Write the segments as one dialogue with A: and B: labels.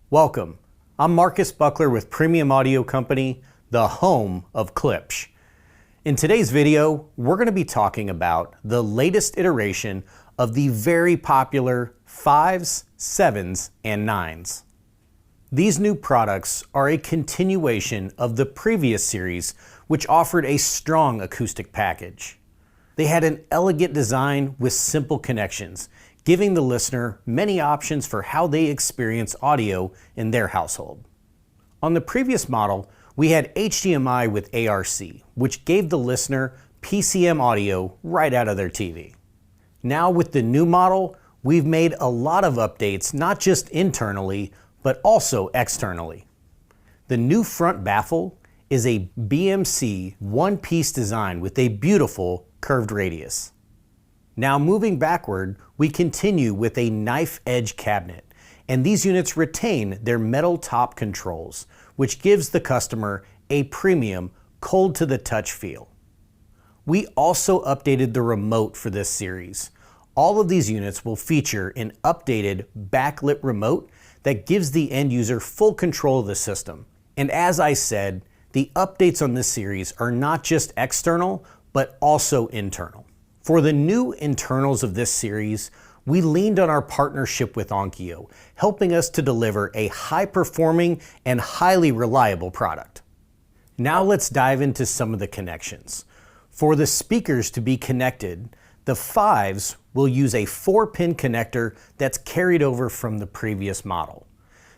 A: Welcome. I'm Marcus Buckler with Premium Audio Company, the home of Klipsch. In today's video, we're going to be talking about the latest iteration of the very popular 5s, 7s, and 9s. These new products are a continuation of the previous series, which offered a strong acoustic package. They had an elegant design with simple connections, giving the listener many options for how they experience audio in their household. On the previous model, we had HDMI with ARC, which gave the listener PCM audio right out of their TV. Now with the new model, we've made a lot of updates, not just internally, but also externally. The new front baffle is a BMC one-piece design with a beautiful curved radius. Now moving backward, we continue with a knife edge cabinet, and these units retain their metal top controls, which gives the customer a premium cold to the touch feel. We also updated the remote for this series. All of these units will feature an updated backlit remote that gives the end user full control of the system. And as I said, the updates on this series are not just external, but also internal. For the new internals of this series, we leaned on our partnership with Onkyo, helping us to deliver a high-performing and highly reliable product. Now let's dive into some of the connections. For the speakers to be connected, the 5s will use a 4-pin connector that's carried over from the previous model.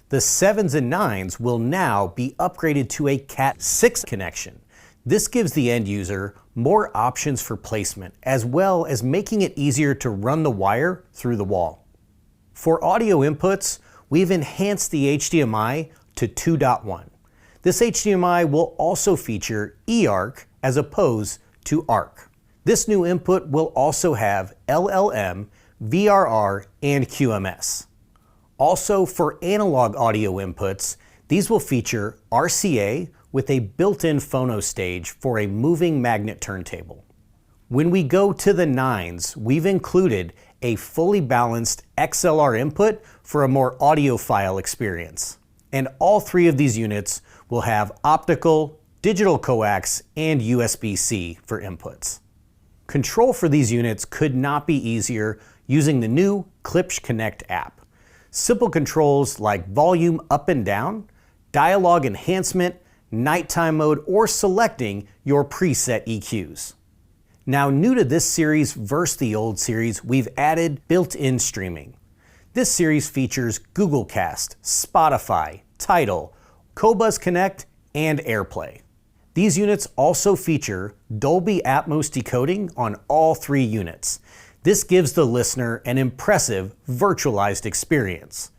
A: The 7s and 9s will now be upgraded to a Cat 6 connection. This gives the end user more options for placement, as well as making it easier to run the wire through the wall. For audio inputs, we've enhanced the HDMI to 2.1. This HDMI will also feature eARC as opposed to ARC. This new input will also have LLM, VRR, and QMS. Also for analog audio inputs, these will feature RCA with a built-in phono stage for a moving magnet turntable. When we go to the 9s, we've included a fully balanced XLR input for a more audiophile experience. And all 3 of these units will have optical, digital coax, and USB-C for inputs. Control for these units could not be easier using the new Klipsch Connect app. Simple controls like volume up and down, dialogue enhancement, nighttime mode, or selecting your preset EQs. Now new to this series versus the old series, we've added built-in streaming. This series features Google Cast, Spotify, Tidal, Qobuz Connect, and AirPlay. These units also feature Dolby Atmos decoding on all 3 units. This gives the listener an impressive virtualized experience.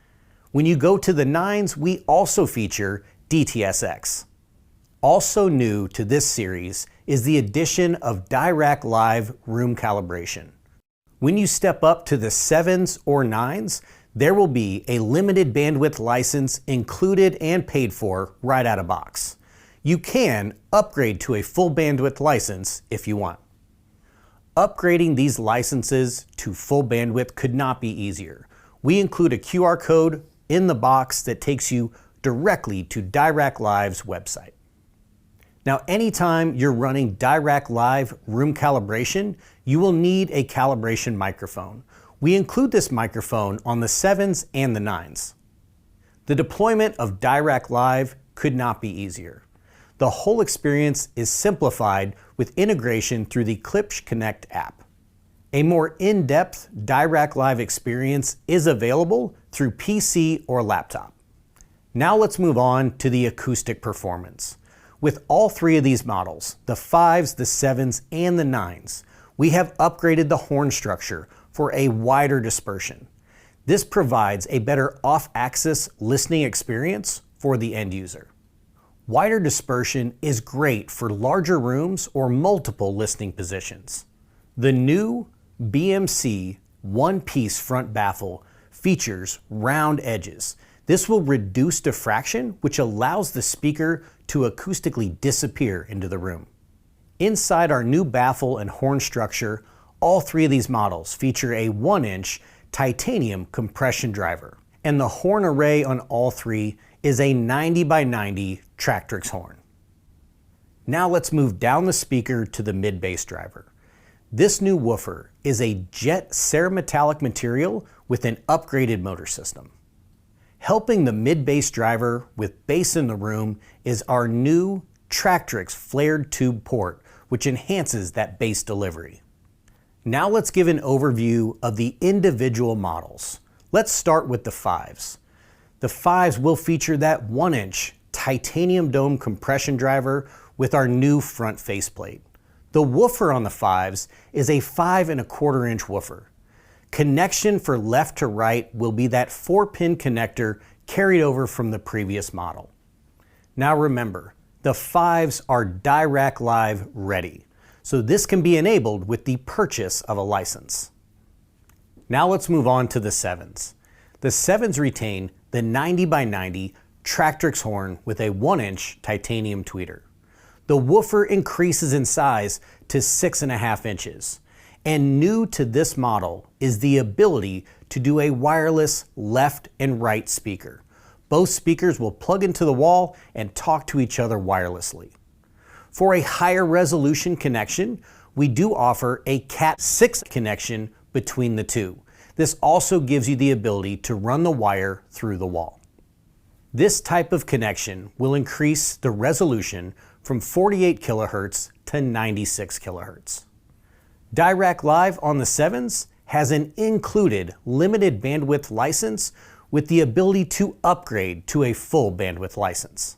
A: When you go to the 9s, we also feature DTS:X. Also new to this series is the addition of Dirac Live room calibration. When you step up to the 7s or 9s, there will be a limited bandwidth license included and paid for right out of box. You can upgrade to a full bandwidth license if you want. Upgrading these licenses to full bandwidth could not be easier. We include a QR code in the box that takes you directly to Dirac Live's website. Now, anytime you're running Dirac Live room calibration, you will need a calibration microphone. We include this microphone on the 7s and the 9s. The deployment of Dirac Live could not be easier. The whole experience is simplified with integration through the Klipsch Connect app. A more in-depth Dirac Live experience is available through PC or laptop. Now let's move on to the acoustic performance. With all three of these models, the 5s, the 7s, and the 9s, we have upgraded the horn structure for a wider dispersion. This provides a better off-axis listening experience for the end user. Wider dispersion is great for larger rooms or multiple listening positions. The new BMC one-piece front baffle features round edges. This will reduce diffraction, which allows the speaker to acoustically disappear into the room. Inside our new baffle and horn structure, all three of these models feature a 1-inch titanium compression driver, and the horn array on all three is a 90 by 90 Tractrix horn. Now let's move down the speaker to the mid-bass driver. This new woofer is a jet cerametallic material with an upgraded motor system. Helping the mid-bass driver with bass in the room is our new Tractrix flared tube port, which enhances that bass delivery. Now let's give an overview of the individual models. Let's start with the 5s. The 5s will feature that 1-inch titanium dome compression driver with our new front faceplate. The woofer on the 5s is a 5¼ woofer. Connection for left to right will be that 4-pin connector carried over from the previous model. Now remember, the 5s are Dirac Live ready, so this can be enabled with the purchase of a license. Now let's move on to the 7s. The 7s retain the 90 by 90 Tractrix horn with a 1-inch titanium tweeter. The woofer increases in size to 6½ inches. And new to this model is the ability to do a wireless left and right speaker. Both speakers will plug into the wall and talk to each other wirelessly. For a higher resolution connection, we do offer a Cat6 connection between the two. This also gives you the ability to run the wire through the wall. This type of connection will increase the resolution from 48 kHz to 96 kHz. Dirac Live on the 7s has an included limited bandwidth license with the ability to upgrade to a full bandwidth license.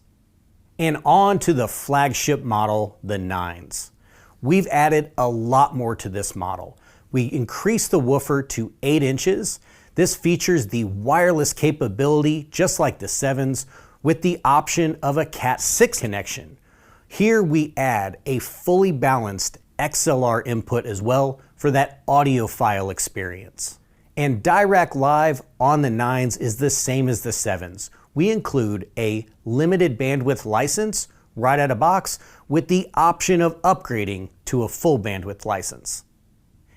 A: And on to the flagship model, the 9s. We've added a lot more to this model. We increased the woofer to 8 inches. This features the wireless capability just like the 7s with the option of a Cat6 connection. Here we add a fully balanced XLR input as well for that audiophile experience. And Dirac Live on the 9s is the same as the 7s. We include a limited bandwidth license right out of box with the option of upgrading to a full bandwidth license.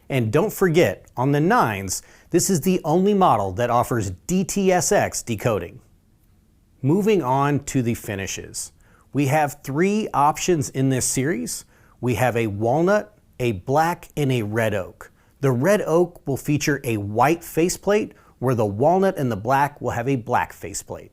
A: And don't forget, on the 9s, this is the only model that offers DTSX decoding. Moving on to the finishes. We have 3 options in this series. We have a walnut, a black, and a red oak. The red oak will feature a white faceplate, where the walnut and the black will have a black faceplate.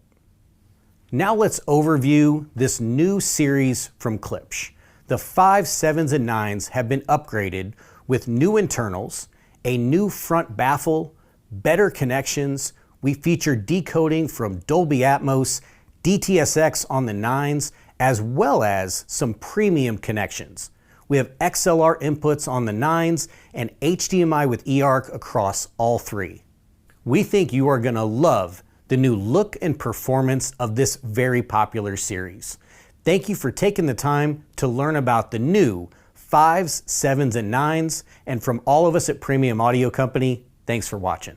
A: Now let's overview this new series from Klipsch. The 5s, 7s, and 9s have been upgraded with new internals, a new front baffle, better connections. We feature decoding from Dolby Atmos, DTSX on the 9s, as well as some premium connections. We have XLR inputs on the 9s and HDMI with eARC across all 3. We think you are going to love the new look and performance of this very popular series. Thank you for taking the time to learn about the new 5s, 7s, and 9s, and from all of us at Premium Audio Company, thanks for watching.